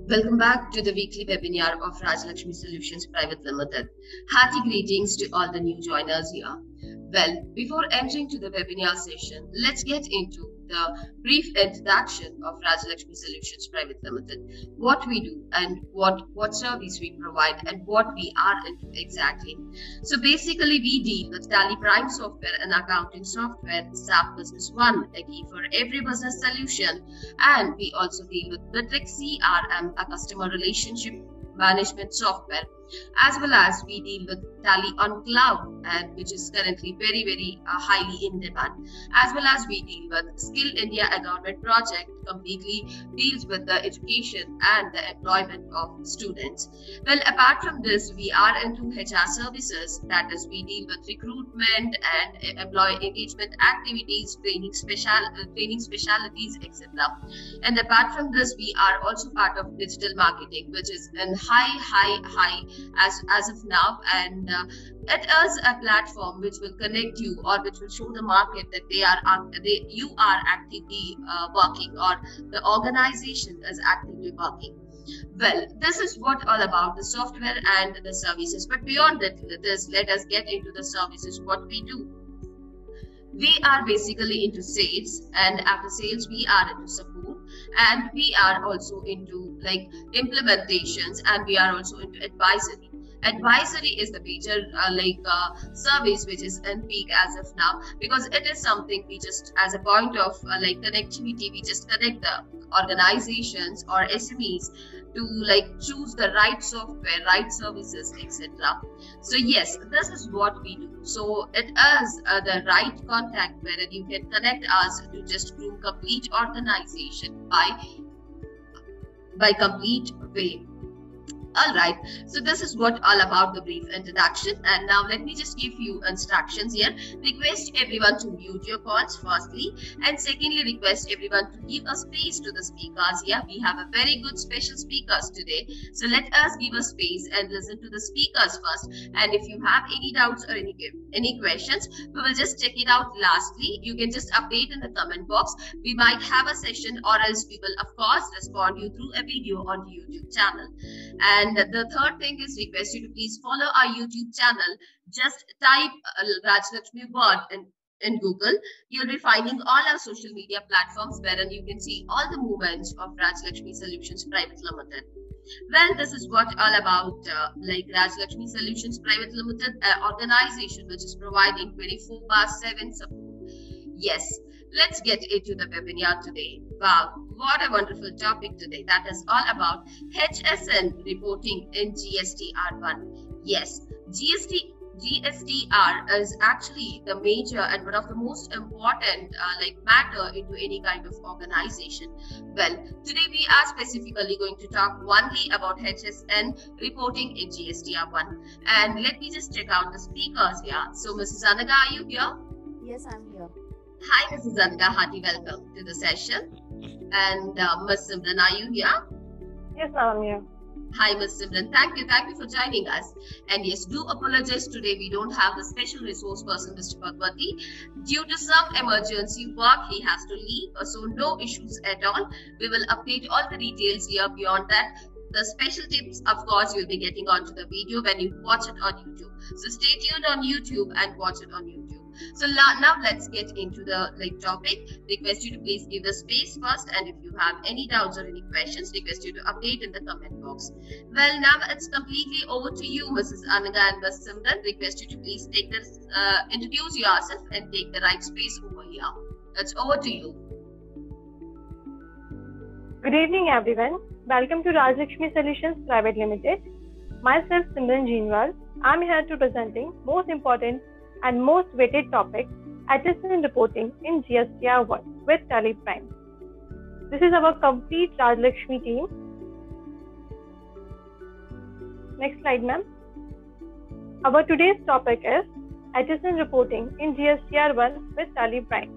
Welcome back to the weekly webinar of Rajalakshmi Solutions Private Limited. Hearty greetings to all the new joiners here. Well, before entering to the webinar session, let's get into the brief introduction of Rajalakshmi Solutions Private Limited. What we do and what service we provide and what we are into exactly. So basically, we deal with Tally Prime software and accounting software, SAP Business One, a key for every business solution, and we also deal with Bitrix CRM, a customer relationship management software, as well as we deal with Tally on Cloud, and which is currently very highly in demand, as well as we deal with Skill India, a government project completely deals with the education and the employment of students. Well, apart from this, we are into HR services, that is, we deal with recruitment and employee engagement activities, training specialities, etc. And apart from this, we are also part of digital marketing, which is in high as of now, and it is a platform which will connect you or which will show the market that you are actively working, or the organization is actively working. Well, this is what all about the software and the services. But beyond that, let us get into the services. What we do. We are basically into sales, and after sales we are into support, and we are also into like implementations, and we are also into advisory. Advisory is the major service which is in peak as of now, because it is something we just, as a point of connectivity, we just connect the organizations or SMEs to choose the right software, right services, etc. So yes, this is what we do. So it is the right contact where you can connect us to just groom complete organization by complete way. Alright, so this is what all about the brief introduction, and now let me just give you instructions here. Request everyone to mute your calls firstly, and secondly request everyone to give a space to the speakers here. We have a very good special speakers today, so let us give a space and listen to the speakers first, and if you have any doubts or any questions, we will just check it out lastly. You can just update in the comment box. We might have a session, or else we will of course respond you through a video on the YouTube channel. And the third thing is request you to please follow our YouTube channel. Just type Rajalakshmi word in Google. You'll be finding all our social media platforms wherein you can see all the movements of Rajalakshmi Solutions Private Limited. Well, this is what all about Rajalakshmi Solutions Private Limited, an organization which is providing 24/7 support. Yes, let's get into the webinar today. Wow, what a wonderful topic today. That is all about HSN reporting in GSTR1. Yes, GSTR is actually the major and one of the most important matter into any kind of organization. Well, today we are specifically going to talk only about HSN reporting in GSTR1. And let me just check out the speakers here. So, Mrs. Anaga, are you here? Yes, I'm here. Hi, Mrs. Anaga. Hearty welcome to the session. And Ms. Simran, are you here? Yes, I'm here. Hi, Ms. Simran. Thank you for joining us. And yes, do apologize today. We don't have the special resource person, Mr. Bhagwati. Due to some emergency work, he has to leave. So no issues at all. We will update all the details here. Beyond that, the special tips, of course, you'll be getting onto the video when you watch it on YouTube. So stay tuned on YouTube and watch it on YouTube. So now let's get into the topic. Request you to please give the space first, and if you have any doubts or any questions, request you to update in the comment box. Well, now it's completely over to you, Mrs. Anaga and Ms. Simran. Request you to please take this, introduce yourself and take the right space over here. It's over to you. Good evening, everyone. Welcome to Rajalakshmi Solutions Private Limited. Myself, Simran Jinwal. I'm here to presenting most important and most weighted topic, HSN reporting in GSTR1 with Tally Prime. This is our complete Rajalakshmi team. Next slide, ma'am. Our today's topic is HSN reporting in GSTR1 with Tally Prime.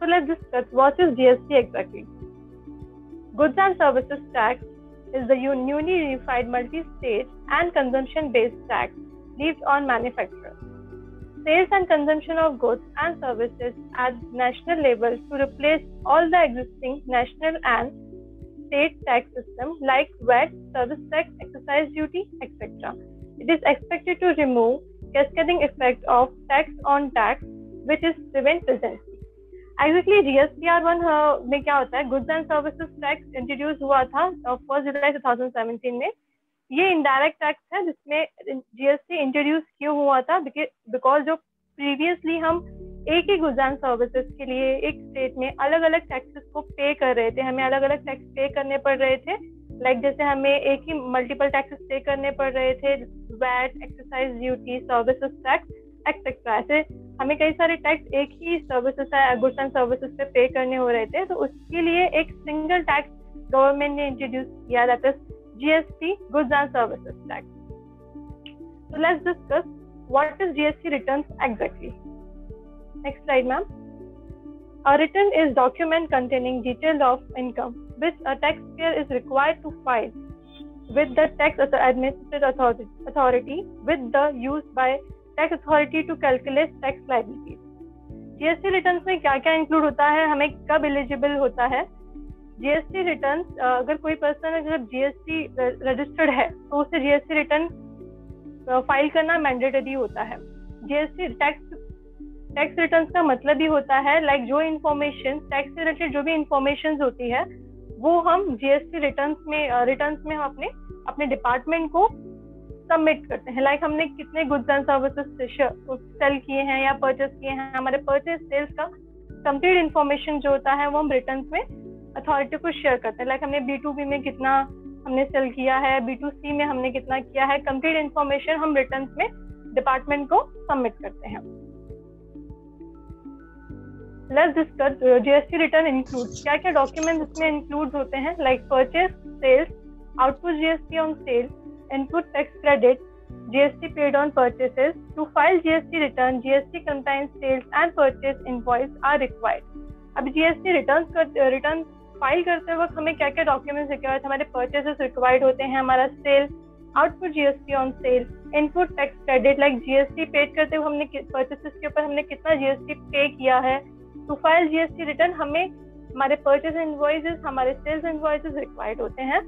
So let's discuss what is GST exactly. Goods and Services Tax is the newly unified multi-state and consumption-based tax levied on manufacturers. Sales and consumption of goods and services at national level to replace all the existing national and state tax system like VAT, service tax, excise duty, etc. It is expected to remove cascading effect of tax on tax, which is prevent residency. Exactly, GSTR1 में क्या होता है? Goods and Services Tax introduce हुआ था 1 जुलाई 2017 में. ये indirect tax है जिसमें जीएसटी इंट्रोड्यूस क्यों हुआ था? बिकॉज जो प्रीवियसली हम एक ही गुड्स एंड सर्विसेज के लिए एक स्टेट में अलग अलग टैक्सेस को पे कर रहे थे, हमें अलग अलग टैक्स पे करने पड़ रहे थे. लाइक जैसे हमें एक ही मल्टीपल टैक्सेस पे करने पड़ रहे थे, VAT, excise duty, services tax etcetera. ऐसे हमें कई सारे टैक्स एक ही सर्विसेज गुड्स एंड सर्विसेज पे करने हो रहे थे. तो उसके लिए एक सिंगल टैक्स गवर्नमेंट ने इंट्रोड्यूस किया, that is GST, Goods and Services Tax. So let's discuss what is GST returns exactly. Next slide, ma'am. A return is document containing details of income which a taxpayer is required to file with the tax administrative authority with the use by tax authority to calculate tax liabilities. GST returns में क्या क्या include होता है, हमें कब eligible होता है? GST return, अगर कोई पर्सन अगर जीएसटी रजिस्टर्ड है तो उसे जीएसटी रिटर्न फाइल करना मैंडेटरी होता है. जीएसटी टैक्स रिटर्न का मतलब ही होता है लाइक जो इन्फॉर्मेशन टैक्स से रिलेटेड जो भी इंफॉर्मेशन होती है वो हम जीएसटी रिटर्न्स में हम अपने डिपार्टमेंट को सबमिट करते हैं. लाइक हमने कितने गुड्स एंड सर्विसेज सेल किए हैं या परचेस किए हैं, हमारे परचेस सेल्स का कंप्लीट इन्फॉर्मेशन जो होता है वो हम रिटर्न्स में अथॉरिटी को शेयर करते हैं. लाइक हमने B2B में कितना हमने सेल किया है, B2C में हमने कितना किया है, कंप्लीट इन्फॉर्मेशन हम रिटर्न्स में डिपार्टमेंट को सबमिट करते हैं. Let's discuss GST return include क्या क्या डॉक्यूमेंट्स इसमें इंक्लूड होते हैं. Like purchase sales, output GST on sale, input tax credit, GST paid on purchases. To file GST return, GST compliance sales and purchase invoice are required. अब GST return file करते वक्त हमें क्या क्या documents required, हमारे purchases required होते हैं, हमारा sale, output GST on sale, input tax credit like GST paid करते हुए हमने परचेसेस के ऊपर हमने कितना जीएसटी पे किया है. टू फाइल जीएसटी रिटर्न हमें हमारे परचेस इनवॉइसेस, हमारे सेल्स इनवॉइसेस रिक्वायर्ड होते हैं.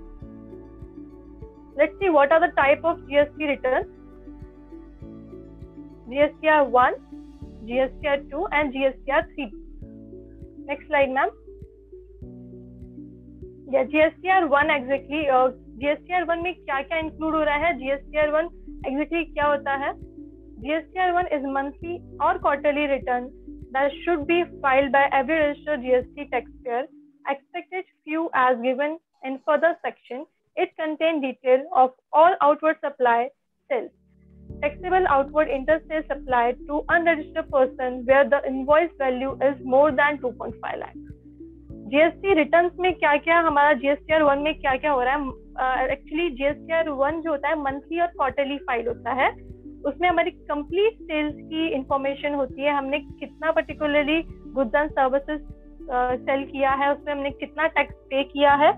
Let's see what are the type of GST return. GSTR1, GSTR2 and GSTR3. Next slide, ma'am. Yeah, GSTR1 exactly. GSTR1 में क्या क्या इंक्लूड हो रहा है? GSTR1 exactly क्या होता है? GSTR1 is monthly or quarterly return that should be filed by every registered GST taxpayer. Expected few as given in further section. It contains detail of all outward supply sales. Taxable outward inter-sale supplied to unregistered person where the invoice value is more than 2.5 lakh. GST returns में क्या क्या हमारा GSTR1 में क्या क्या हो रहा है? एक्चुअली GSTR1 जो होता है मंथली और क्वार्टरली फाइल होता है. उसमें हमारी कंप्लीट सेल्स की इंफॉर्मेशन होती है, हमने कितना particularly goods and services sale किया है, उसमें हमने कितना टैक्स पे किया है,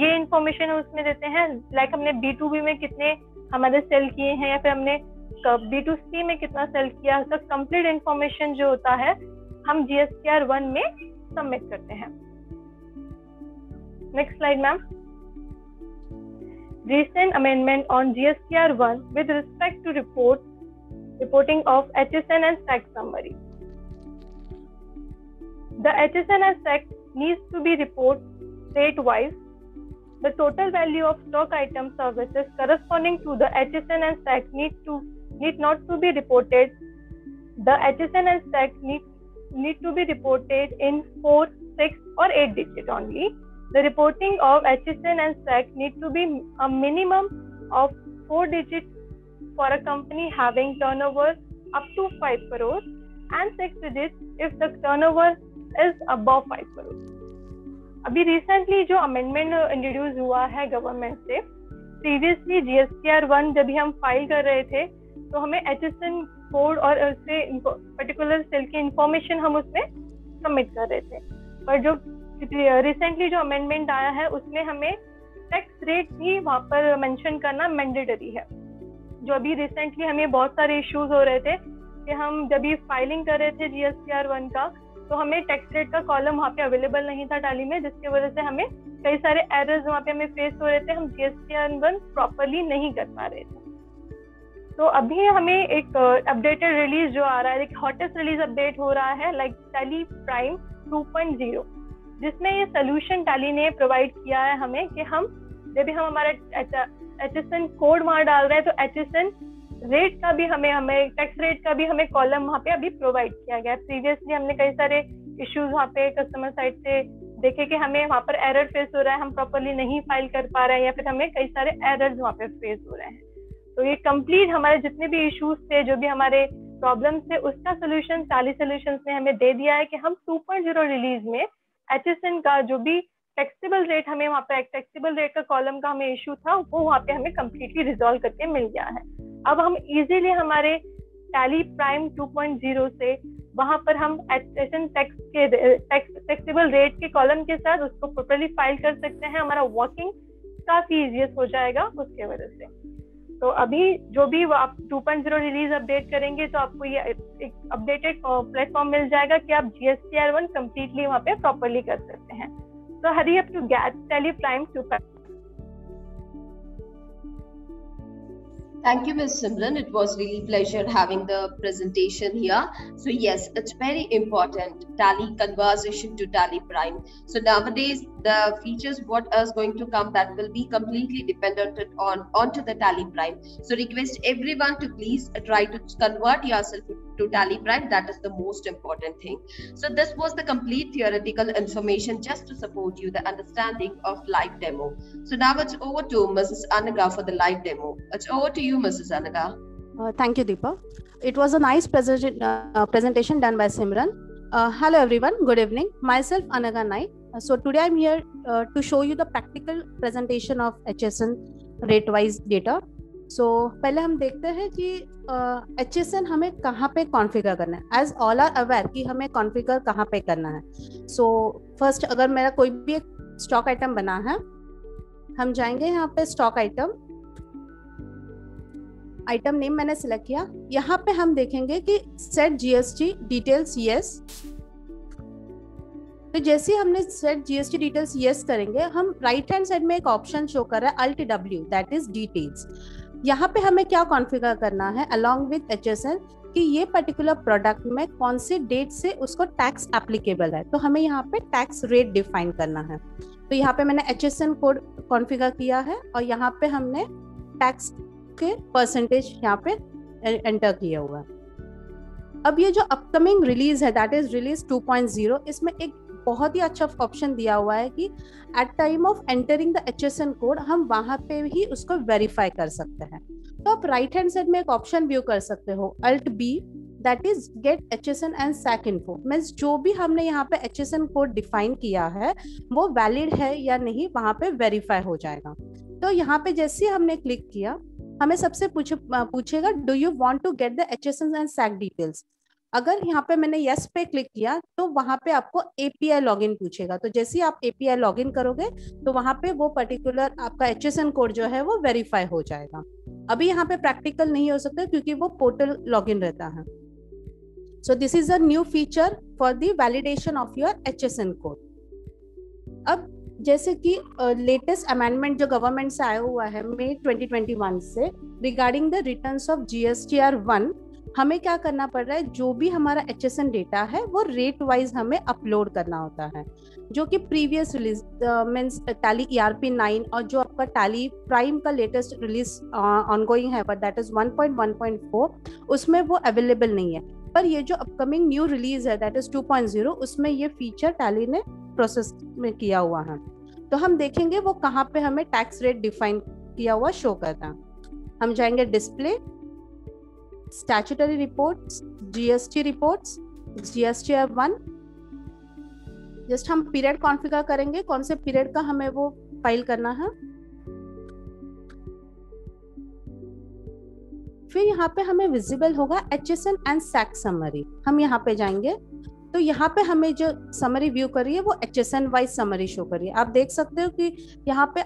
ये इंफॉर्मेशन उसमें देते हैं. लाइक हमने B2B में कितने हमारे सेल किए हैं या फिर हमने B2C में कितना सेल किया है, तो कंप्लीट इंफॉर्मेशन जो होता है हम GSTR1 में सबमिट करते हैं. Next slide, ma'am. Recent amendment on GSTR1 with respect to reporting of HSN and tax summary. The HSN and tax needs to be reported rate-wise. The total value of stock item services corresponding to the HSN and tax need not to be reported. The HSN and tax need to be reported in 4, 6 or 8 digit only. The reporting of HSN and SAC need to be a minimum of 4 digits for a company having turnover up to 5 crores and 6 digits if the turnover is above 5 crores. अभी recently जो amendment introduce हुआ है government से, previously GSTR1 जब भी हम file कर रहे थे तो हमें HSN कोड और उससे पर्टिकुलर सेल की इंफॉर्मेशन हम उसमें सबमिट कर रहे थे. पर जो रिसेंटली जो अमेंडमेंट आया है उसमें हमें टैक्स रेट भी वहाँ पर मेंशन करना मैंडेटरी है. जो अभी रिसेंटली हमें बहुत सारे इश्यूज हो रहे थे कि हम जब भी फाइलिंग कर रहे थे GSTR1 का तो हमें टैक्स रेट का कॉलम वहाँ पे अवेलेबल नहीं था टैली में, जिसकी वजह से हमें कई सारे एरर्स वहाँ पे हमें फेस हो रहे थे, हम GSTR1 प्रॉपरली नहीं कर पा रहे थे। तो अभी हमें एक अपडेटेड रिलीज जो आ रहा है, एक हॉटेस्ट रिलीज अपडेट हो रहा है लाइक टैली प्राइम 2.0, जिसमें ये सोल्यूशन टैली ने प्रोवाइड किया है हमें कि हम जब भी हम हमारा HSN कोड वहाँ डाल रहे हैं तो HSN रेट का भी हमें टैक्स रेट का भी हमें कॉलम वहाँ पे अभी प्रोवाइड किया गया है। प्रीवियसली हमने कई सारे इश्यूज वहाँ पे कस्टमर साइड से देखे कि हमें वहाँ पर एरर फेस हो रहा है, हम प्रॉपरली नहीं फाइल कर पा रहे हैं, या फिर हमें कई सारे एरर्स वहाँ पे फेस हो रहे हैं। तो ये कंप्लीट हमारे जितने भी इश्यूज थे, जो भी हमारे प्रॉब्लम्स थे, उसका सोल्यूशन टैली सॉल्यूशंस ने हमें दे दिया है कि हम 2.0 रिलीज में HSN का जो भी टैक्सेबल रेट हमें वहाँ पे टैक्सेबल रेट का कॉलम का हमें इशू था, वो वहाँ पे हमें कम्प्लीटली रिजॉल्व करके मिल गया है। अब हम इजीली हमारे टैली प्राइम 2.0 से वहाँ पर हम HSN टैक्सेबल रेट के कॉलम के साथ उसको प्रॉपर्ली फाइल कर सकते हैं। हमारा वर्किंग काफी इजीएस्ट हो जाएगा उसके वजह से। तो अभी जो भी आप 2.0 रिलीज अपडेट करेंगे तो आपको ये एक अपडेटेड प्लेटफॉर्म मिल जाएगा कि आप GSTR1 कम्प्लीटली वहाँ पे प्रॉपर्ली कर सकते हैं। So hurry up to get Tally Prime 2.0. Thank you, Ms. Simran. It was really pleasure having the presentation here. So yes, it's very important, Tally conversion to Tally Prime. So nowadays, the features what is going to come, that will be completely dependent onto the Tally Prime. So request everyone to please try to convert yourself to Tally Prime. That is the most important thing. So this was the complete theoretical information just to support you the understanding of live demo. So now it's over to Mrs. Anaga for the live demo. It's over to you, Mrs. Anaga. Thank you, Deepa. It was a nice presentation done by Simran. Hello everyone, good evening. Myself Anaga Naik. So today I'm here to show you the practical presentation of HSN rate-wise data. So पहले हम देखते हैं कि HSN हमें कहाँ पे configure करना है. As all are aware कि हमें कॉन्फ़िगर कहाँ पे करना है. So first अगर मेरा कोई भी एक स्टॉक आइटम बना है, हम जाएंगे यहाँ पे स्टॉक आइटम नेम मैंने सिलेक्ट किया. यहाँ पे हम देखेंगे कि सेट GST डिटेल्स यस. तो जैसे हमने सेट GST डिटेल्स यस करेंगे, हम राइट हैंड साइड में एक ऑप्शन शो कर रहा है Alt W, that is details. यहाँ पे हमें क्या कॉन्फ़िगर करना है अलॉन्ग विद HSN कि ये पर्टिकुलर प्रोडक्ट में कौन से डेट से उसको टैक्स एप्लीकेबल है. तो हमें यहाँ पे टैक्स रेट डिफाइन करना है. तो यहाँ पे मैंने HSN कोड कॉन्फ़िगर किया है और यहाँ पे हमने टैक्स के परसेंटेज यहाँ पे एंटर किया हुआ है. अब ये जो अपकमिंग रिलीज है दैट इज रिलीज 2.0, इसमें एक बहुत ही अच्छा ऑप्शन दिया हुआ है कि at time of entering the HSN code हम वहां पे ही उसको वेरीफाई कर सकते हैं. तो आप राइट हैंड साइड में एक ऑप्शन व्यू कर सकते हो Alt B, that is get HSN एंड SAC इन्फो. मींस जो भी हमने यहाँ पे HSN कोड डिफाइन किया है वो वैलिड है या नहीं वहां पे वेरीफाई हो जाएगा. तो यहाँ पे जैसे हमने क्लिक किया, हमें सबसे पूछेगा do you want to get the HSN एंड SAC डिटेल्स. अगर यहाँ पे मैंने यस पे क्लिक किया तो वहां पे आपको API लॉगिन पूछेगा. तो जैसे ही आप API लॉगिन करोगे तो वहां पे वो पर्टिकुलर आपका HSN कोड जो है वो वेरीफाई हो जाएगा. अभी यहाँ पे प्रैक्टिकल नहीं हो सकता क्योंकि वो पोर्टल लॉगिन रहता है. So this is a new feature for the validation of your HSN code. अब जैसे कि लेटेस्ट अमेंडमेंट जो गवर्नमेंट से आया हुआ है मई 2021 से regarding the returns of GSTR1, हमें क्या करना पड़ रहा है, जो भी हमारा HSN डेटा है वो रेट वाइज हमें अपलोड करना होता है, जो कि previous release means tally ERP 9 और जो आपका टैली प्राइम का लेटेस्ट रिलीज ऑनगोइंग है दैट इज 1.1.4, उसमें वो अवेलेबल नहीं है. पर ये जो अपकमिंग न्यू रिलीज है दैट इज 2.0, उसमें ये फीचर टैली ने प्रोसेस में किया हुआ है. तो हम देखेंगे वो कहाँ पे हमें टैक्स रेट डिफाइन किया हुआ शो करता है. हम जाएंगे display, statutory reports, GST reports, GSTR1. Just हम पीरियड कॉन्फ़िगर करेंगे, कौन से पीरियड का हमें वो फाइल करना है. फिर यहाँ पे हमें विजिबल होगा HSN एंड SAC समरी. हम यहाँ पे जाएंगे तो यहाँ पे हमें जो समरी व्यू कर रही है वो HSN वाइज समरी शो कर रही है। आप देख सकते हो कि यहाँ पे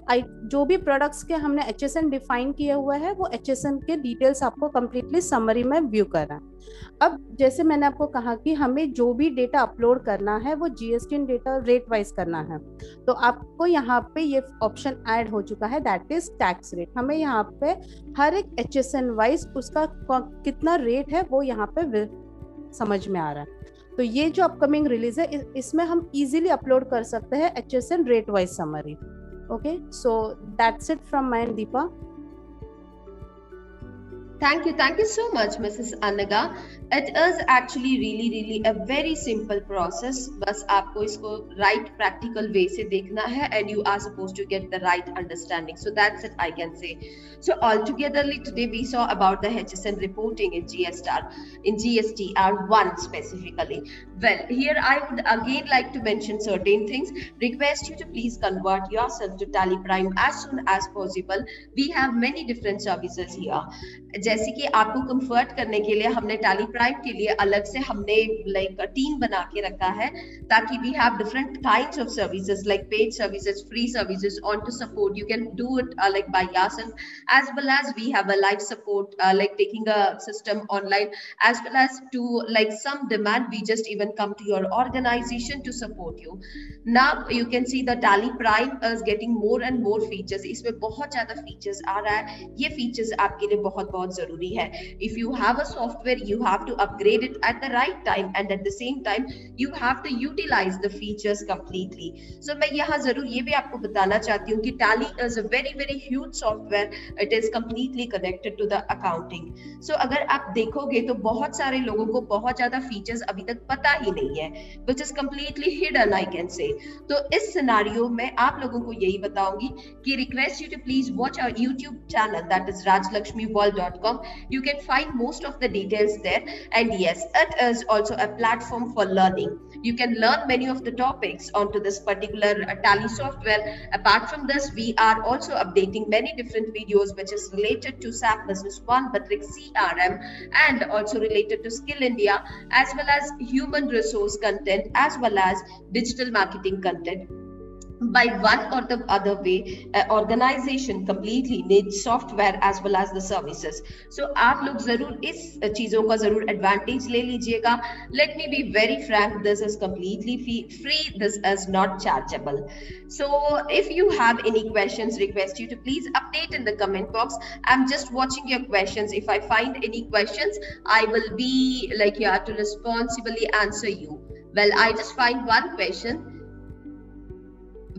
जो भी प्रोडक्ट्स के हमने HSN डिफाइन किए हुए हैं वो HSN के डिटेल्स आपको कंप्लीटली समरी में व्यू कर रहा है। अब जैसे मैंने आपको कहा कि हमें जो भी डेटा अपलोड करना है वो GST डेटा रेट वाइज करना है, तो आपको यहाँ पे ये ऑप्शन ऐड हो चुका है, दैट इज टैक्स रेट। हमें यहाँ पे हर एक HSN वाइज उसका कितना रेट है वो यहाँ पे समझ में आ रहा है। तो ये जो अपकमिंग रिलीज है इसमें हम इजीली अपलोड कर सकते हैं HSN rate wise summary. Okay, so that's it from my and Deepa. Thank you so much, Mrs. Anaga. It is actually really a very simple process. बस आपको इसको right practical way से देखना है, and you are supposed to get the right understanding. So that's it, I can say. So altogetherly today we saw about the HSN reporting in GSTR1 specifically. Well, here I would again like to mention certain things. Request you to please convert yourself to Tally Prime as soon as possible. We have many different services here. जैसे कि आपको comfort करने के लिए हमने tally prime के लिए अलग से हमने लाइक टीम बना के रखा है, ताकि we have different kinds of services like paid services, free services on to support. You can do it like by yourself, as well as we have a live support like taking a system online, as well as to like some demand we just even come to your organization to support you. Now you can see the Tally Prime is getting more and more features. इसमें बहुत ज्यादा features आ रहा है, ये features आपके लिए बहुत जरूरी है। If you have a software, you have to upgrade it at the right time, and at the same time you have to utilize the features completely. So मैं यहाँ जरूर ये भी आपको बताना चाहती हूँ कि Tally is a very huge software. It is completely connected to the accounting. So अगर आप देखोगे तो बहुत सारे लोगों को बहुत ज्यादा फीचर्स अभी तक पता ही नहीं है, which is completely hidden, I can say. तो इस सिनारियो में आप लोगों को यही बताऊंगी कि request you to please watch our YouTube channel, that is rajlakshmiworld.com. You can find most of the details there, and yes, it is also a platform for learning. You can learn many of the topics onto this particular Tally software. Apart from this, we are also updating many different videos which is related to SAP Business One, Matrix CRM, and also related to Skill India, as well as human resource content, as well as digital marketing content. By one or the other way, organization completely needs software as well as the services. So आप लोग जरूर इस चीजों का जरूर advantage ले लीजिएगा. Let me be very frank, this is completely free. This is not chargeable. So if you have any questions, request you to please update in the comment box. I'm just watching your questions. If I find any questions, I will be like here to responsibly answer you. Well, I just find one question.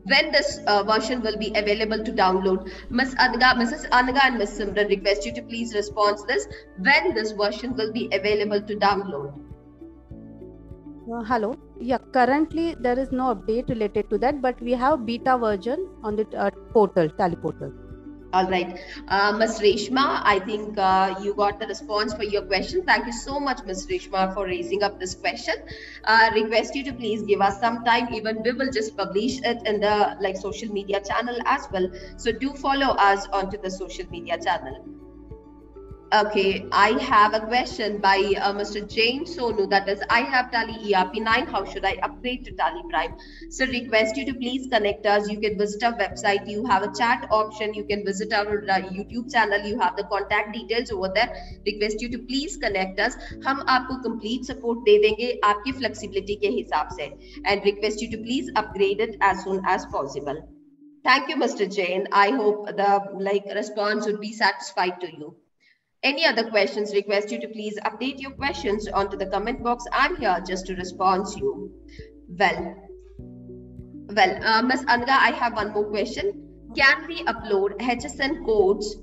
When this version will be available to download? Mrs. Anaga and Ms. Simran, request you to please respond this. When this version will be available to download? Hello. Yeah, currently there is no update related to that, but we have beta version on the portal, Tally portal. All right, Ms. Reshma, I think you got the response for your question. Thank you so much, Ms. Reshma, for raising up this question. Request you to please give us some time. Even we will just publish it in the social media channel as well. So do follow us onto the social media channel. Okay, I have a question by Mr. James Sonu, that is, I have Tally ERP 9, how should I upgrade to Tally Prime? So request you to please connect us. You can visit our website, you have a chat option, you can visit our YouTube channel, you have the contact details over there. Request you to please connect us. हम आपको complete support दे देंगे आपकी flexibility के हिसाब से, and request you to please upgrade it as soon as possible. Thank you, Mr. Jain. I hope the response would be satisfied to you. Any other questions, request you to please update your questions onto the comment box. I'm here just to respond to you. Well, Ms. Anaga, I have one more question. Can we upload HSN codes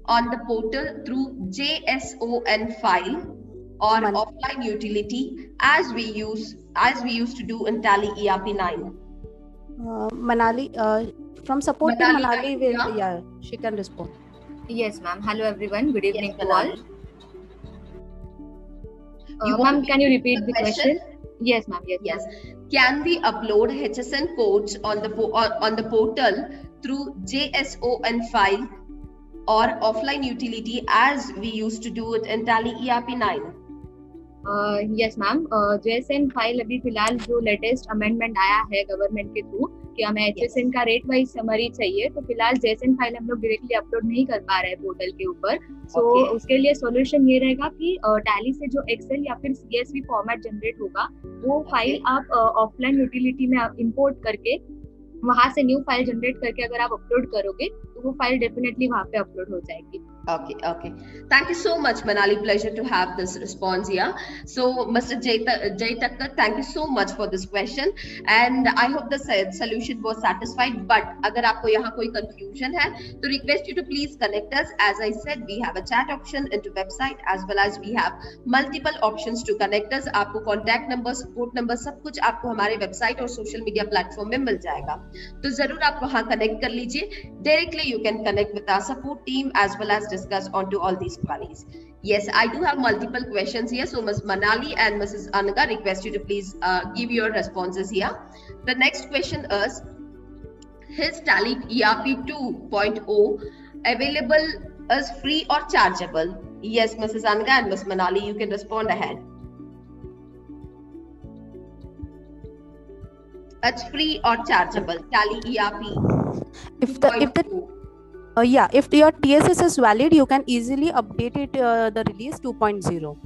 on the portal through JSON file or offline utility as we used to do in Tally ERP 9? Manali, from support to Manali will, yeah, she can respond. Yes, ma'am. Hello, everyone. Good evening to all. Ma'am, can you repeat the question? Yes, ma'am. Yes. Can we upload HSN codes on the portal through JSON file or offline utility as we used to do it in Tally ERP 9? Yes ma'am, JSON file अभी फिलहाल जो latest amendment आया है government के through कि हमें HSN का rate wise summary चाहिए, तो फिलहाल जेएसएन फाइल हम लोग डायरेक्टली अपलोड नहीं कर पा रहे हैं पोर्टल के ऊपर। सो उसके लिए सॉल्यूशन ये रहेगा कि टैली से जो एक्सेल या फिर सीएसवी फॉर्मेट जनरेट होगा वो फाइल आप ऑफलाइन यूटिलिटी में इंपोर्ट करके वहां से न्यू फाइल जनरेट करके अगर आप अपलोड करोगे तो वो फाइल डेफिनेटली वहां पे अपलोड हो जाएगी। Okay. Thank you so much, Manali. Pleasure to have this response here. So, Mr. Jay Thakkar, thank you so much for this question, and I hope the solution was satisfied. But अगर आपको यहाँ कोई confusion है, तो request you to please connect us. As I said, we have a chat option into website as well as we have multiple options to connect us. आपको contact number, support number, सब कुछ आपको हमारे website और social media platform में मिल जाएगा. तो जरूर आप वहाँ connect कर लीजिए. Directly you can connect with our support team as well as discuss onto all these queries. Yes, I do have multiple questions here. So Ms. Manali and Mrs. Anaga, request you to please give your responses here. The next question is, is Tally ERP 2.0 available as free or chargeable? Yes, Mrs. Anaga and Ms. Manali, you can respond ahead. It's free or chargeable, Tally ERP. If your TSS is valid, you can easily update it the release 2.0.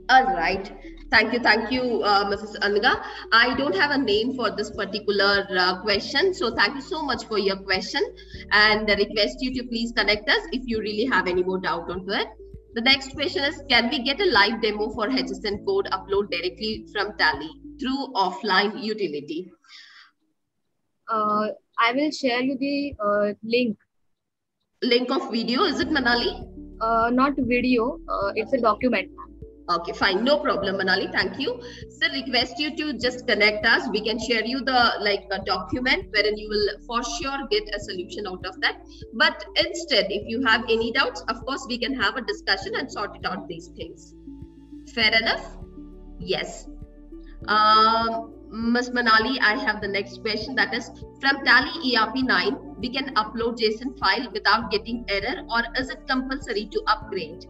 All right. Thank you, Mrs. Anaga. I don't have a name for this particular question, so thank you so much for your question, and I request you to please connect us if you really have any more doubt onto it. The next question is, can we get a live demo for HSN code upload directly from Tally through offline utility? I will share you the link of video. Is it, Manali? Not video, it's a document. Okay, fine, no problem, Manali. Thank you. So request you to just connect us. We can share you the a document wherein you will for sure get a solution out of that. But instead, if you have any doubts, of course we can have a discussion and sort it out these things. Fair enough? Yes. Ms. Manali, I have the next question, that is, from Tally ERP 9, we can upload JSON file without getting error, or is it compulsory to upgrade?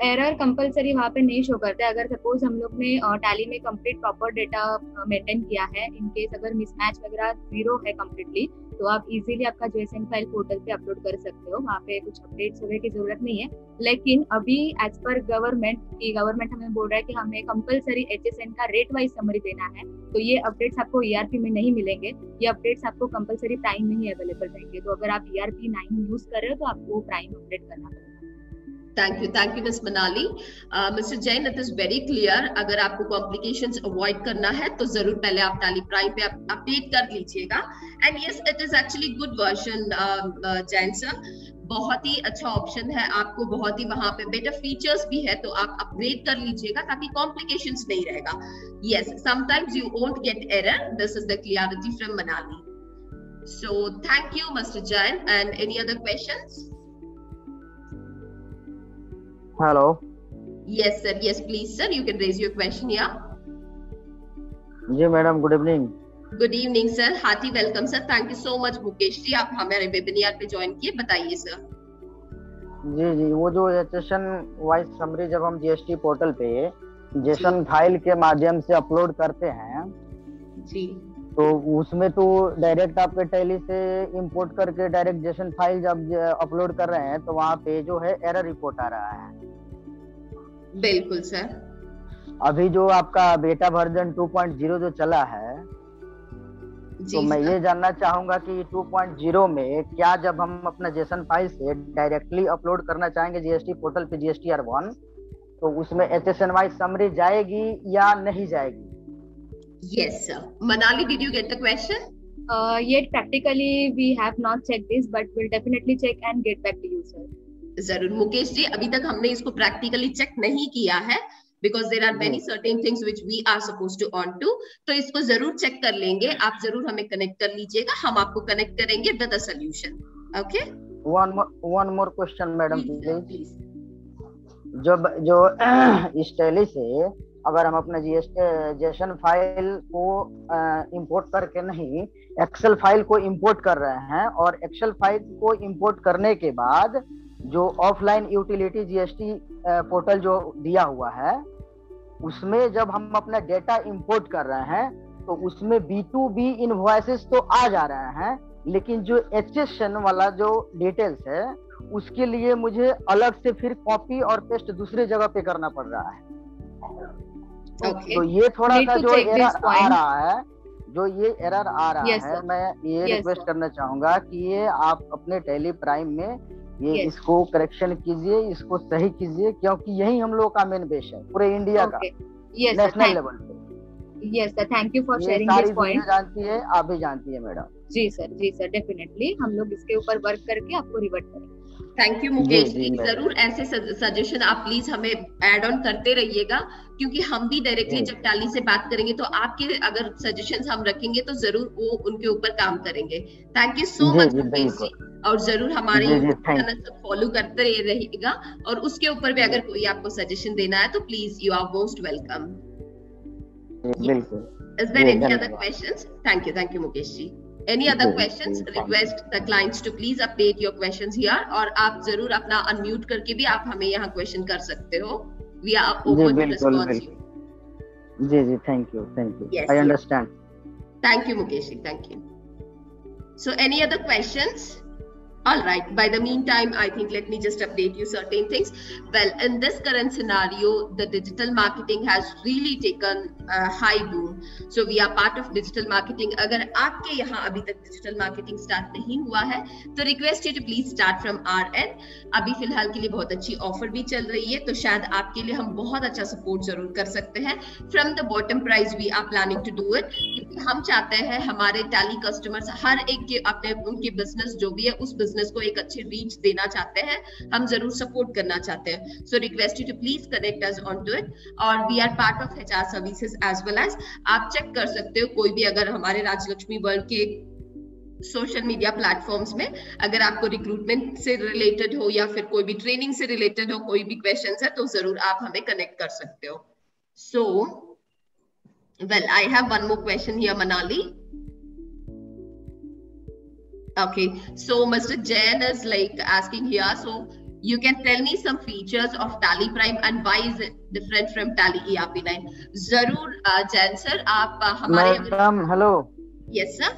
Error compulsory वहाँ पे नहीं show करता है। अगर suppose हम लोग ने tally में कंप्लीट प्रॉपर डेटा मेंटेन किया है, इन केस अगर मिसमैच वगैरह जीरो है कंप्लीटली, तो आप इजीली आपका जेएसएन फाइल पोर्टल पे अपलोड कर सकते हो। वहाँ पे कुछ अपडेट्स वगैरह की जरूरत नहीं है। लेकिन अभी एज पर गवर्नमेंट हमें बोल रहा है कि हमें कंपलसरी एचएसएन का रेट वाइज समरी देना है, तो ये अपडेट्स आपको ईआरपी में नहीं मिलेंगे। ये अपडेट्स आपको कंपलसरी प्राइम में ही अवेलेबल रहेंगे। तो अगर आप ईआरपी 9 यूज कर रहे हो तो आपको प्राइम अपडेट करना पड़ेगा। Thank you, Ms. Manali. Mr. Jain, it is very clear. अगर आपको complications avoid करना है तो जरूर पहले आप Tally Prime पे अपडेट कर लीजिएगा. And yes, it is actually good version, Jain sir. बहुत ही अच्छा ऑप्शन है, आपको बहुत ही वहां पे बेटर फीचर्स भी है, तो आप अपग्रेड कर लीजिएगा ताकि कॉम्प्लिकेशंस नहीं रहेगा. Yes, sometimes you won't get error. This is the clarity from Manali. So thank you, Mr. Jain. And any other questions? Hello. Yes, sir. Yes, please, sir. You can raise your question here. जी madam, good evening. Good evening sir. Hearty welcome sir. Thank you so much Mukesh ji, आप हमारे webinar पे join किए. बताइए sir. जी, वो जो HSN wise summary जब हम जीएसटी पोर्टल पे जेसन फाइल के माध्यम से अपलोड करते हैं जी, तो उसमें तो डायरेक्ट आपके टैली से इंपोर्ट करके डायरेक्ट जेसन फाइल जब अपलोड कर रहे हैं तो वहाँ पे जो है एरर रिपोर्ट आ रहा है. बिल्कुल सर. अभी जो आपका बेटा वर्जन 2.0 जो चला है, तो मैं ये जानना चाहूंगा कि 2.0 में क्या जब हम अपना जेसन फाइल से डायरेक्टली अपलोड करना चाहेंगे जीएसटी पोर्टल पे GSTR1, तो उसमें एचएसएन वाइज समरी जाएगी या नहीं जाएगी? Yes sir. Manali, did you get the question? Yet practically we have not checked this, but we'll definitely check and get back to you sir. जरूर मुकेश जी, अभी तक हमने इसको प्रैक्टिकली चेक नहीं किया है because there are many certain things which we are supposed to on to, तो इसको जरूर चेक कर लेंगे. आप जरूर हमें कनेक्ट कर लीजिएगा, हम आपको कनेक्ट करेंगे with a solution. Okay. One more question madam please. जब जो इस टैली से अगर हम अपने जेसन फाइल को इंपोर्ट करके नहीं, एक्सेल फाइल को इंपोर्ट कर रहे हैं, और एक्सेल फाइल को इंपोर्ट करने के बाद जो ऑफलाइन यूटिलिटी जीएसटी पोर्टल जो दिया हुआ है, उसमें जब हम अपना डेटा इंपोर्ट कर रहे हैं तो उसमें B2B इनवॉइसेस तो आ जा रहे हैं, लेकिन जो HSN वाला जो डिटेल्स है उसके लिए मुझे अलग से फिर कॉपी और पेस्ट दूसरी जगह पे करना पड़ रहा है। तो ये थोड़ा सा जो एरर आ रहा है, मैं ये रिक्वेस्ट करना चाहूंगा कि ये आप अपने टैली प्राइम में ये इसको करेक्शन कीजिए, इसको सही कीजिए, क्योंकि यही हम लोग का मेन बेस है पूरे इंडिया का, नेशनल लेवल पे। Yes sir, thank you for sharing this point. जानती है, आप भी जानती है मैडम। जी सर, डेफिनेटली हम लोग इसके ऊपर वर्क करके आपको रिवर्ट करेंगे। थैंक यू मुकेश जी, जरूर ऐसे सजेशन आप प्लीज हमें ऐड ऑन करते रहिएगा, क्योंकि हम भी डायरेक्टली जब टैली से बात करेंगे तो आपके अगर सजेशंस हम रखेंगे तो जरूर वो उनके ऊपर काम करेंगे। Thank you so much Mukesh ji, और जरूर हमारे चैनल को फॉलो करते रहिएगा, और उसके ऊपर भी अगर कोई आपको सजेशन देना है तो please you are most welcome. Is there any other questions? Thank you Mukesh ji. Any other questions? Request the clients to please update your questions here, और आप जरूर अपना unmute करके भी आप हमें यहाँ question कर सकते हो। We are open to respond you. Ji, thank you. Yes, I understand. Thank you Mukesh ji, thank you. So any other questions? All right, by the meantime, I think let me just update you certain things. Well, in this current scenario, the digital marketing has really taken a high boom. So we are part of digital marketing. अगर आपके यहाँ अभी तक digital marketing start नहीं हुआ है तो request you to please start from our end. अभी फिलहाल के लिए बहुत अच्छी ऑफर भी चल रही है, तो शायद आपके लिए हम बहुत अच्छा सपोर्ट जरूर कर सकते हैं। From the bottom price we are planning to do it, क्योंकि हम चाहते हैं हमारे टैली कस्टमर्स हर एक के अपने उनके बिजनेस जो भी है उस बिजनेस को एक अच्छी रीच देना चाहते हैं, हम जरूर सपोर्ट करना चाहते हैं। So request you to please connect us on to it, और we are part of HR services as well as. आप चेक कर सकते हो कोई भी अगर हमारे राजलक्ष्मी वर्ल्ड के सोशल मीडिया प्लेटफॉर्म्स में अगर आपको रिक्रूटमेंट से रिलेटेड हो या फिर कोई भी ट्रेनिंग से रिलेटेड हो, कोई भी क्वेश्चंस है तो जरूर आप हमें कनेक्ट कर सकते हो। So well, I have one more question here, Manali. Okay, so Mr. Jain is like asking here, so you can tell me some features of Tally Prime and why is it different from Tally ERP9? जरूर Jain sir, आप हमारे madam hello. Yes sir,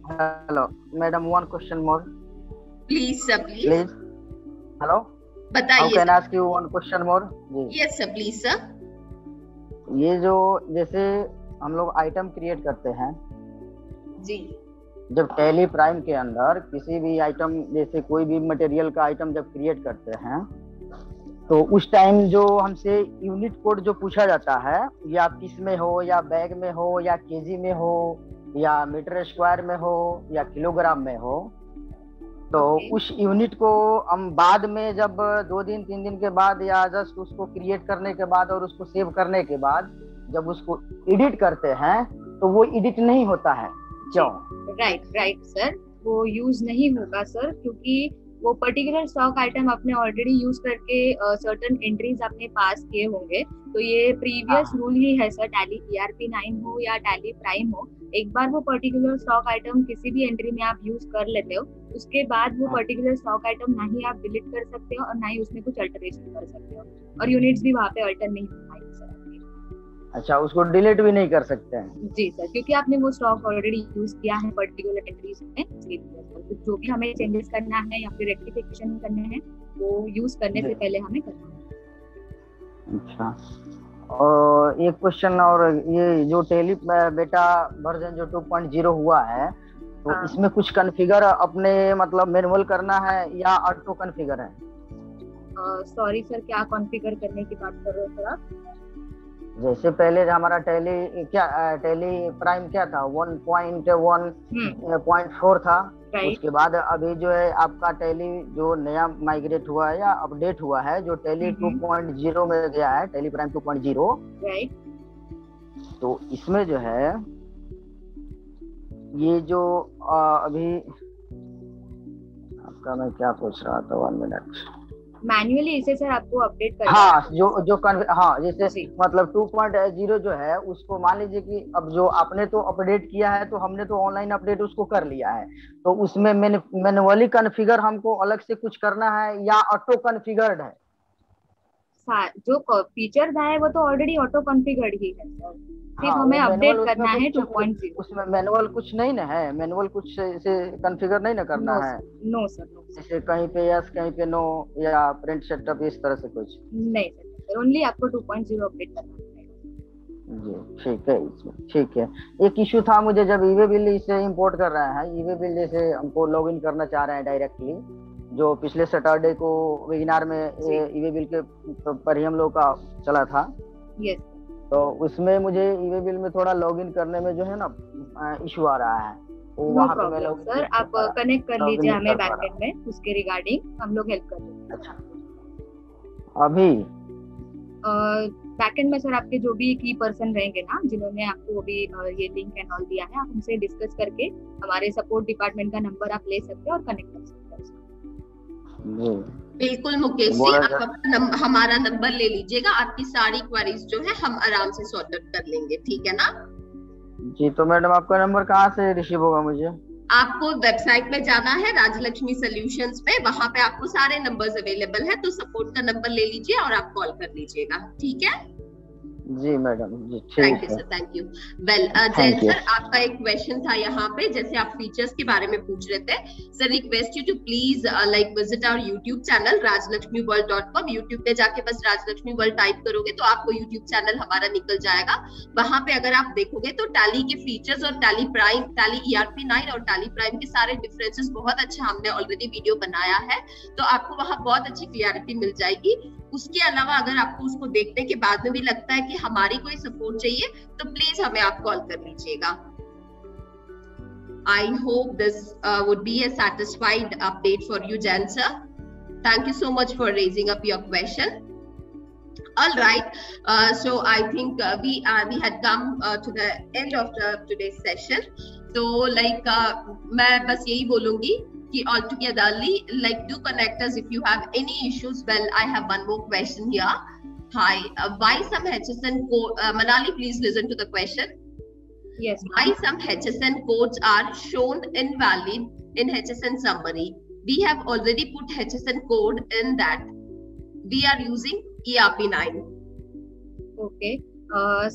hello madam, one question more please sir, please hello बताइए। Can ask you one question more? Yes sir, please sir. ये जो जैसे हम लोग item create करते हैं जी, जब टैली प्राइम के अंदर किसी भी आइटम, जैसे कोई भी मटेरियल का आइटम जब क्रिएट करते हैं तो उस टाइम जो हमसे यूनिट कोड जो पूछा जाता है, या पीस में हो या बैग में हो या केजी में हो या मीटर स्क्वायर में हो या किलोग्राम में हो, तो उस यूनिट को हम बाद में जब 2 दिन 3 दिन के बाद या जस्ट उसको क्रिएट करने के बाद और उसको सेव करने के बाद जब उसको एडिट करते हैं तो वो एडिट नहीं होता है, क्यों? राइट सर, वो यूज नहीं होगा सर, क्योंकि वो पर्टिकुलर स्टॉक आइटम आपने ऑलरेडी यूज करके सर्टेन एंट्रीज आपने पास किए होंगे। तो ये प्रीवियस रूल ही है सर, टैली ERP9 हो या टैली प्राइम हो, एक बार वो पर्टिकुलर स्टॉक आइटम किसी भी एंट्री में आप यूज कर लेते हो, उसके बाद वो पर्टिकुलर स्टॉक आइटम ना ही आप डिलीट कर सकते हो और ना ही उसमें कुछ अल्टरेशन कर सकते हो, और यूनिट्स भी वहाँ पे अल्टर नहीं हो पाएंगे सर। अच्छा, उसको डिलीट भी नहीं कर सकते हैं? जी सर, क्योंकि आपने वो स्टॉक ऑलरेडी यूज किया है पर्टिकुलर एंट्रीज में, तो जो भी हमें चेंजेस करना है या फिर रेक्टिफिकेशन करने हैं वो यूज करने से पहले हमें करना है। अच्छा, और एक क्वेश्चन और, ये जो टैली बेटा वर्जन जो 2.0 हुआ है तो इसमें कुछ कॉन्फ़िगर अपने मतलब मैनुअल करना है या ऑटो कॉन्फ़िगर है? सॉरी सर, क्या कॉन्फ़िगर करने की बात कर रहे हो सर आप? जैसे पहले हमारा टैली प्राइम क्या था, 1.1.4 था, उसके बाद अभी जो है आपका टैली जो नया माइग्रेट हुआ है या अपडेट हुआ है जो टैली 2.0 में गया है, टैली प्राइम 2.0, तो इसमें जो है ये जो अभी आपका मैं क्या पूछ रहा था, 1 मिनट, मैन्युअली इसे सर आपको अपडेट करना हाँ है। जो हाँ जैसे जी। मतलब 2.0 जो है उसको मान लीजिए कि अब जो आपने तो अपडेट किया है तो हमने तो ऑनलाइन अपडेट उसको कर लिया है, तो उसमें मैनुअली कॉन्फ़िगर हमको अलग से कुछ करना है या ऑटो कॉन्फ़िगर्ड है? जो फीचर्स है वो तो ऑलरेडी ऑटो कॉन्फ़िगर्ड ही है सर, सिर्फ हाँ हमें वो मैनुअल अपडेट उसमें करना है कुछ 2.0। उसमें मैनुअल कुछ नहीं ना है, मैनुअल कुछ से कॉन्फ़िगर नहीं ना करना नो है? Sir, no sir, no sir, जैसे कहीं पे यस कहीं पे नो या प्रिंट सेटअप इस तरह से कुछ? नहीं सर, ओनली आपको 2.0 अपडेट करना पड़ेगा। जी ठीक है, इसमें ठीक है। एक इशू था मुझे, जब ईवे बिल इसे इंपोर्ट कर रहे हैं, ईवे बिल जैसे हमको लॉगिन करना चाह रहे हैं डायरेक्टली, जो पिछले सैटरडे को वेबिनार में ईवे बिल के पर ही हम लोग का चला था, यस, तो उसमें मुझे ईवे बिल में थोड़ा लॉगिन करने में जो है ना इशू आ रहा है, वो नो वहाँ पे मैं प्रॉब्लम लॉगिन सर, आप कनेक्ट कर लीजिए नहीं हमें कर पा रहा। बैकएंड में, उसके रिगार्डिंग हम लोग हेल्प कर देंगे। अच्छा अभी बैकएंड में सर आपके जो भी की पर्सन रहेंगे ना, जिन्होंने आपको अभी ये लिंक एंड ऑल दिया है, आप उनसे डिस्कस करके हमारे सपोर्ट डिपार्टमेंट का नंबर आप ले सकते हैं और कनेक्ट कर सकते हैं। जी बिल्कुल मुकेश जी, बोला आप जाए- अपना हमारा नंबर ले लीजिएगा, आपकी सारी क्वेरीज जो है हम आराम से सॉर्ट आउट कर लेंगे, ठीक है ना? जी तो मैडम आपका नंबर कहाँ से रिसीव होगा मुझे? आपको वेबसाइट में जाना है राजलक्ष्मी सॉल्यूशंस पे, वहां पे आपको सारे नंबर्स अवेलेबल है, तो सपोर्ट का नंबर ले लीजिए और आप कॉल कर लीजिएगा, ठीक है? जी मैडम जी थैंक ठीक यू है। Sir, thank you. Well Jain sir, आपका एक क्वेश्चन था यहाँ पे, जैसे आप फीचर्स के बारे में पूछ रहे थे। Sir request you to please like visit our YouTube channel rajlakshmiworld.com। YouTube पे जाके बस राजलक्ष्मी वर्ल्ड टाइप करोगे तो आपको यूट्यूब चैनल हमारा निकल जाएगा। वहां पे अगर आप देखोगे तो टैली के फीचर्स और टैली प्राइम, टैली ERP9 और टैली प्राइम के सारे डिफरेंसेस बहुत अच्छा हमने ऑलरेडी वीडियो बनाया है, तो आपको वहां बहुत अच्छी क्लियरिटी मिल जाएगी। उसके अलावा अगर आपको उसको देखने के बाद में भी लगता है कि हमारी कोई सपोर्ट चाहिए तो प्लीज हमें आप कॉल कर लीजिएगा। I hope this would be a satisfied update for you, Jan sir. Thank you so much for raising up your question. All right, so I think we had come to the end of today's session. So like मैं बस यही बोलूंगी कि altogetherly, like do connect us if you have any issues. Well, I have one more question here. Hi, why some HSN code? Manali, please listen to the question. Yes, Why some HSN codes are shown invalid in HSN summary? We have already put HSN code in that. We are using ERP9. Okay.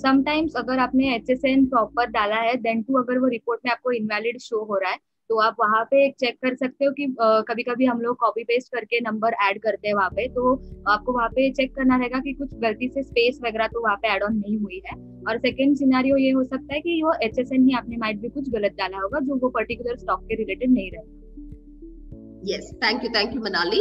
Sometimes अगर आपने HSN proper डाला है, then to अगर वो report में आपको invalid show हो रहा है, तो आप वहाँ पे एक चेक कर सकते हो कि कभी कभी हम लोग कॉपी पेस्ट करके नंबर ऐड करते हैं वहाँ पे, तो आपको वहाँ पे चेक करना रहेगा कि कुछ गलती से स्पेस वगैरह तो वहाँ पे ऐड ऑन नहीं हुई है। और सेकंड सिनेरियो ये हो सकता है कि वो HSN ही आपने माइट भी कुछ गलत डाला होगा जो वो पर्टिकुलर स्टॉक के रिलेटेड नहीं रहेगा। Yes, thank you Manali.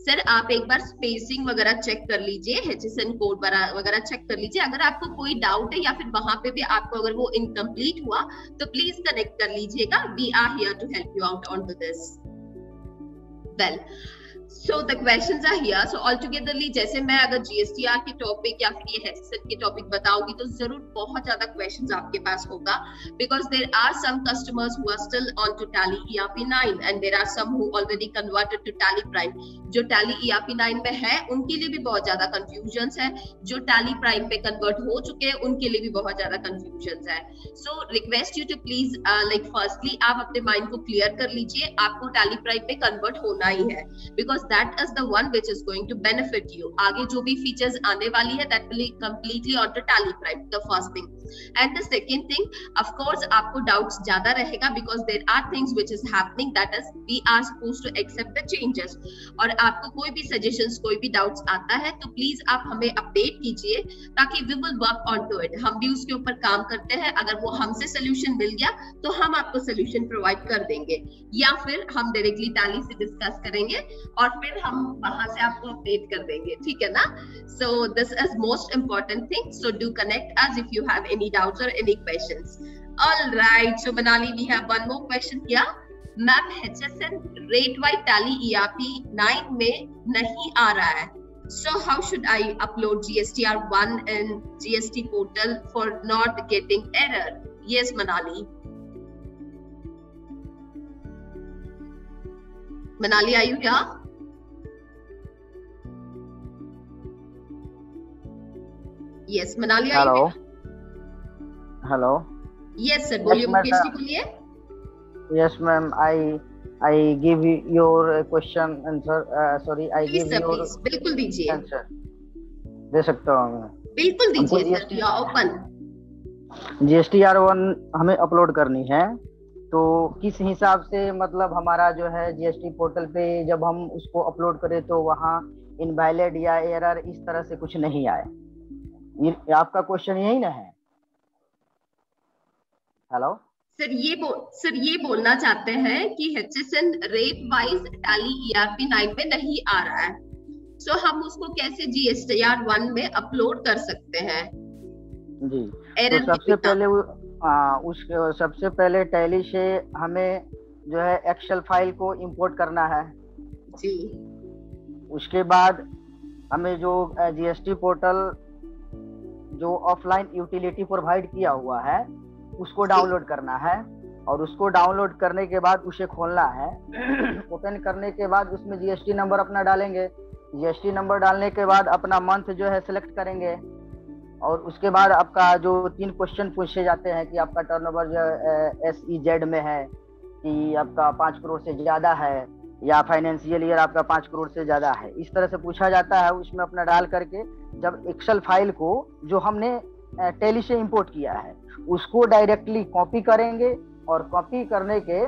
Sir आप एक बार स्पेसिंग वगैरह चेक कर लीजिए, HSN कोड वगैरह चेक कर लीजिए। अगर आपको कोई डाउट है या फिर वहां पे भी आपको अगर वो इनकम्प्लीट हुआ तो प्लीज कनेक्ट कर लीजिएगा। We are here to help you out on this. Well, so the questions are here. So altogetherly, जैसे मैं अगर GSTR के टॉपिक या फिर ये HSN के टॉपिक बताऊंगी तो जरूर बहुत ज्यादा क्वेश्चंस आपके पास होगा, because there are some customers who are still on to Tally ERP9 and there are some who already converted to Tally Prime. जो Tally ERP9 में है उनके लिए भी बहुत ज्यादा confusions है, जो Tally Prime पे convert हो चुके हैं उनके लिए भी बहुत ज्यादा confusions है। So request you to please like firstly आप अपने mind को clear कर लीजिए, आपको Tally Prime पे convert होना ही है, because that is the one which is going to benefit you. आगे जो भी features आने वाली है that will be completely on to Tally Prime, the first thing. And the second thing, of course आपको doubts ज्यादा रहेगा because there are things which is happening, that is we are supposed to accept the changes. और आपको कोई भी suggestions, कोई भी doubts आता है तो please आप हमें update कीजिए ताकि we will work on to it. हम भी उसके ऊपर काम करते हैं, अगर वो हमसे solution मिल गया तो हम आपको solution provide कर देंगे, या फिर हम directly Tally से discuss करेंगे और फिर हम वहां से आपको अपडेट कर देंगे, ठीक है ना? So this is most important thing. So do connect us if you have any doubts or any questions. All right. So Manali, we have one more question here. Ma'am, HSN rate wise Tally ERP9 में नहीं आ रहा है. So how should I upload GSTR1 in GST portal for not getting error? Yes, Manali. Manali, are you here? Yes, Manali. Hello hello Yes, sir. बोलिए मुकेश जी, बोलिए. Yes ma'am, I give your question answer, sorry I Please, give sir, your please. बिल्कुल दीजिए. Answer दे सकता हूँ मैं. बिल्कुल हमको दीजिए sir. You are open. GSTR1 हमें अपलोड करनी है, तो किस हिसाब से मतलब हमारा जो है GST पोर्टल पे जब हम उसको अपलोड करें तो वहाँ इनवैलिड या एरर इस तरह से कुछ नहीं आए? ये आपका क्वेश्चन यही ना है? हेलो सर ये बोलना चाहते हैं कि HSN rate wise tally ERP 9 में नहीं आ रहा है, सो हम उसको कैसे GSTR1 में अपलोड कर सकते हैं? जी, तो सबसे पहले टैली से हमें जो है एक्सेल फाइल को इंपोर्ट करना है जी. उसके बाद हमें जो GST पोर्टल जो ऑफलाइन यूटिलिटी प्रोवाइड किया हुआ है उसको डाउनलोड करना है, और उसको डाउनलोड करने के बाद उसे खोलना है. ओपन करने के बाद उसमें GST नंबर अपना डालेंगे. GST नंबर डालने के बाद अपना मंथ जो है सिलेक्ट करेंगे, और उसके बाद आपका जो 3 क्वेश्चन पूछे जाते हैं कि आपका टर्नओवर जो SEZ में है कि आपका 5 करोड़ से ज़्यादा है या फाइनेंशियल ईयर आपका 5 करोड़ से ज़्यादा है, इस तरह से पूछा जाता है. उसमें अपना डाल करके जब एक्सेल फाइल को जो हमने टैली से इंपोर्ट किया है उसको डायरेक्टली कॉपी करेंगे, और कॉपी करने के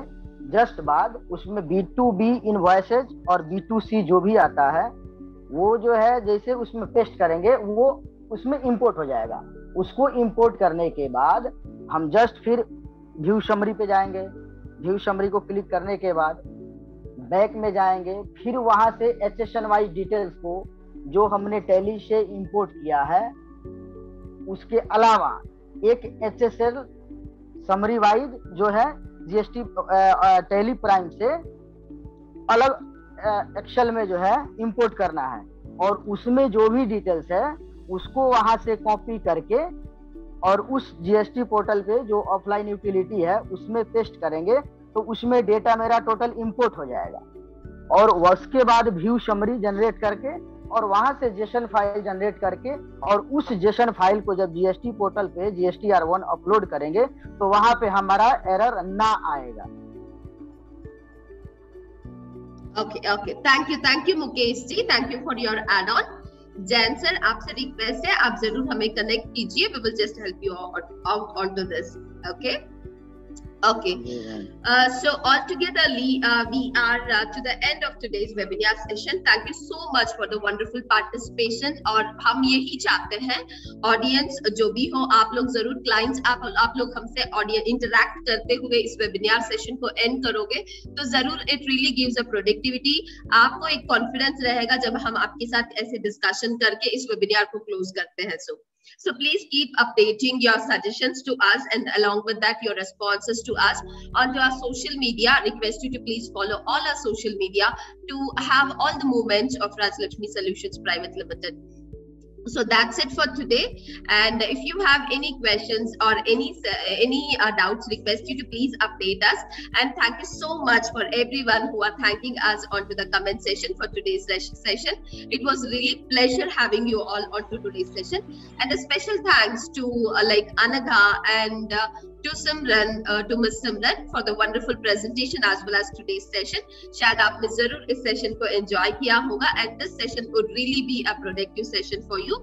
जस्ट बाद उसमें B2B इनवॉइसेज और B2C जो भी आता है वो जो है जैसे उसमें पेस्ट करेंगे वो उसमें इंपोर्ट हो जाएगा. उसको इंपोर्ट करने के बाद हम जस्ट फिर व्यू समरी पे जाएंगे. व्यू समरी को क्लिक करने के बाद बैक में जाएंगे, फिर वहां से HSN वाइज डिटेल्स को जो हमने टैली से इंपोर्ट किया है उसके अलावा एक HSN समरी वाइज जो है GST टैली प्राइम से अलग एक्सेल में जो है इंपोर्ट करना है, और उसमें जो भी डिटेल्स है उसको वहां से कॉपी करके और उस GST पोर्टल पे जो ऑफलाइन यूटिलिटी है उसमें पेस्ट करेंगे, तो उसमें डेटा मेरा टोटल इंपोर्ट हो जाएगा. और उसके बाद व्यू समरी जनरेट करके और वहां से जेसन फाइल जनरेट करके और उस जेसन फाइल को जब GST पोर्टल पे GSTR1 अपलोड करेंगे तो वहां पे हमारा एरर ना आएगा. Okay, thank you Mukesh ji, thank you for your add on. Jain sir, आपसे रिक्वेस्ट है आप जरूर हमें कनेक्ट कीजिए, we will just help you out on to this. Okay. So altogetherly, we are to the end of today's webinar session. Thank you so much for the wonderful participation. और हम यही चाहते हैं ऑडियंस जो भी हो, आप लोग जरूर क्लाइंट्स आप लोग हमसे ऑडियंस इंटरैक्ट करते हुए इस वेबिनार सेशन को एंड करोगे तो जरूर it really gives a productivity. आपको एक कॉन्फिडेंस रहेगा जब हम आपके साथ ऐसे डिस्कशन करके इस वेबिनार को क्लोज करते हैं. So please keep updating your suggestions to us, and along with that your responses to us onto our social media. I request you to please follow all our social media to have all the movements of Rajlakshmi Solutions Private Limited. So that's it for today, and if you have any questions or any doubts, request you to please update us. And thank you so much for everyone who are thanking us onto the comment section for today's session. It was really pleasure having you all onto today's session, and a special thanks to Anagha and to Simran, to Miss Simran for the wonderful presentation as well as today's session. शायद आपने जरूर इस session को enjoy किया होगा, and this session would really be a productive session for you.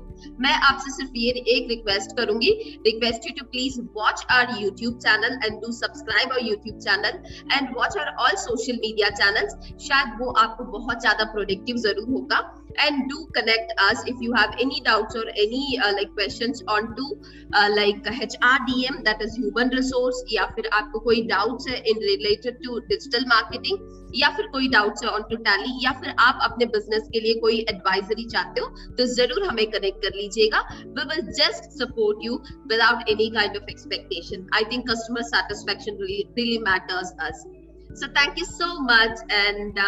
मैं आपसे सिर्फ ये एक रिक्वेस्ट करूंगी, request you to please watch our YouTube channel and do subscribe our YouTube channel and watch our all social media channels. शायद वो आपको बहुत ज्यादा प्रोडक्टिव जरूर होगा. And do connect us if you have any doubts or any questions onto HRDM, that is human resource, या फिर आपको कोई doubts है in related to digital marketing, या फिर कोई doubts है onto tally, या फिर आप अपने business के लिए कोई advisory चाहते हो तो जरूर हमें connect कर लीजिएगा. We will just support you without any kind of expectation. I think customer satisfaction really matters us. So thank you so much, and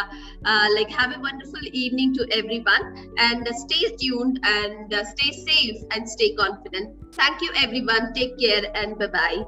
have a wonderful evening to everyone, and stay tuned and stay safe and stay confident. Thank you everyone. Take care and bye bye.